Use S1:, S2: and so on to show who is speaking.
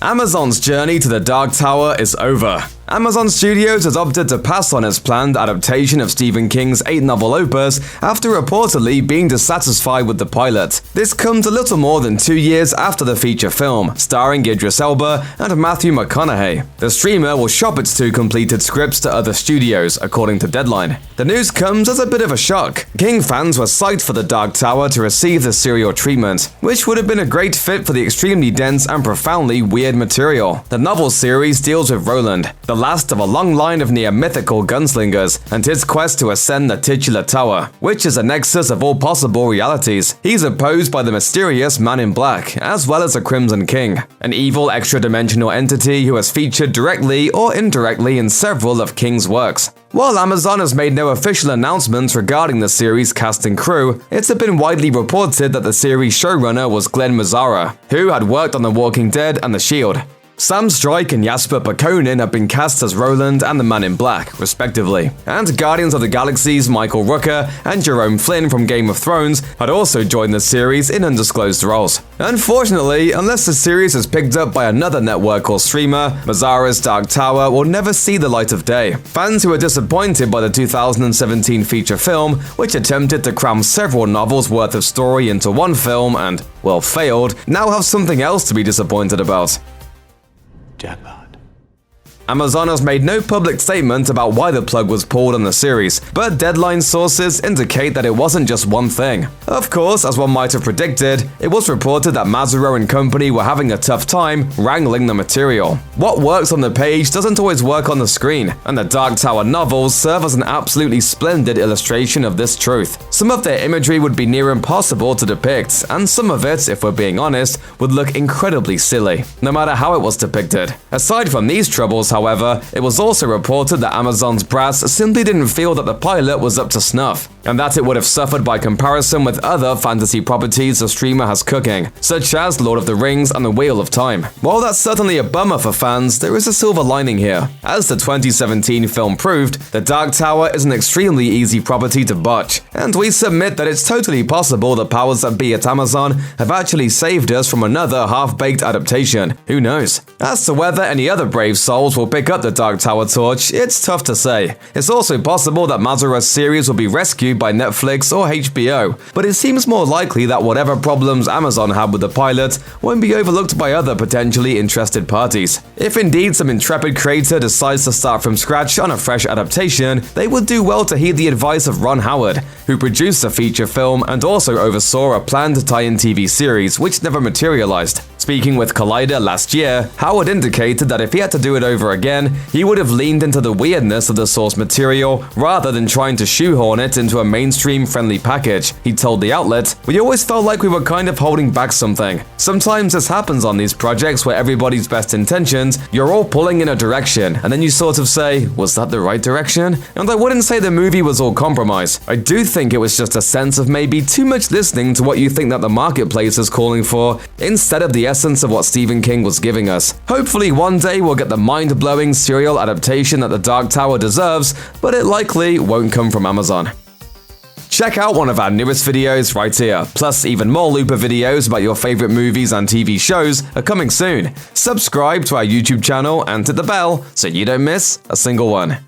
S1: Amazon's journey to the Dark Tower is over. Amazon Studios has opted to pass on its planned adaptation of Stephen King's 8-novel opus after reportedly being dissatisfied with the pilot. This comes a little more than 2 years after the feature film, starring Idris Elba and Matthew McConaughey. The streamer will shop its 2 completed scripts to other studios, according to Deadline. The news comes as a bit of a shock. King fans were psyched for the Dark Tower to receive the serial treatment, which would have been a great fit for the extremely dense and profoundly weird material. The novel series deals with Roland, the last of a long line of near-mythical gunslingers, and his quest to ascend the titular tower, which is a nexus of all possible realities. He's opposed by the mysterious Man in Black, as well as a Crimson King, an evil extra-dimensional entity who has featured directly or indirectly in several of King's works. While Amazon has made no official announcements regarding the series' cast and crew, it's been widely reported that the series showrunner was Glenn Mazzara, who had worked on The Walking Dead and The Shield. Sam Strike and Jasper Pekonen have been cast as Roland and the Man in Black, respectively, and Guardians of the Galaxy's Michael Rooker and Jerome Flynn from Game of Thrones had also joined the series in undisclosed roles. Unfortunately, unless the series is picked up by another network or streamer, Mazzara's Dark Tower will never see the light of day. Fans who were disappointed by the 2017 feature film, which attempted to cram several novels worth of story into one film and, well, failed, now have something else to be disappointed about.
S2: Jackpot.
S1: Amazon has made no public statement about why the plug was pulled on the series, but Deadline sources indicate that it wasn't just one thing. Of course, as one might have predicted, it was reported that Mazzaro and company were having a tough time wrangling the material. What works on the page doesn't always work on the screen, and the Dark Tower novels serve as an absolutely splendid illustration of this truth. Some of their imagery would be near impossible to depict, and some of it, if we're being honest, would look incredibly silly, no matter how it was depicted. Aside from these troubles, however, it was also reported that Amazon's brass simply didn't feel that the pilot was up to snuff, and that it would have suffered by comparison with other fantasy properties the streamer has cooking, such as Lord of the Rings and The Wheel of Time. While that's certainly a bummer for fans, there is a silver lining here. As the 2017 film proved, The Dark Tower is an extremely easy property to botch, and we submit that it's totally possible the powers that be at Amazon have actually saved us from another half-baked adaptation. Who knows? As to whether any other brave souls will pick up the Dark Tower torch, it's tough to say. It's also possible that Mazzaro's series will be rescued by Netflix or HBO, but it seems more likely that whatever problems Amazon had with the pilot won't be overlooked by other potentially interested parties. If indeed some intrepid creator decides to start from scratch on a fresh adaptation, they would do well to heed the advice of Ron Howard, who produced a feature film and also oversaw a planned tie-in TV series which never materialized. Speaking with Collider last year, Howard indicated that if he had to do it over again, he would have leaned into the weirdness of the source material rather than trying to shoehorn it into a mainstream-friendly package. He told the outlet, "We always felt like we were kind of holding back something. Sometimes this happens on these projects where everybody's best intentions, you're all pulling in a direction, and then you sort of say, was that the right direction? And I wouldn't say the movie was all compromise. I do think it was just a sense of maybe too much listening to what you think that the marketplace is calling for, instead of the essence of what Stephen King was giving us. Hopefully one day we'll get the mind-blowing serial adaptation that the Dark Tower deserves, but it likely won't come from Amazon." Check out one of our newest videos right here, plus even more Looper videos about your favorite movies and TV shows are coming soon. Subscribe to our YouTube channel and hit the bell so you don't miss a single one.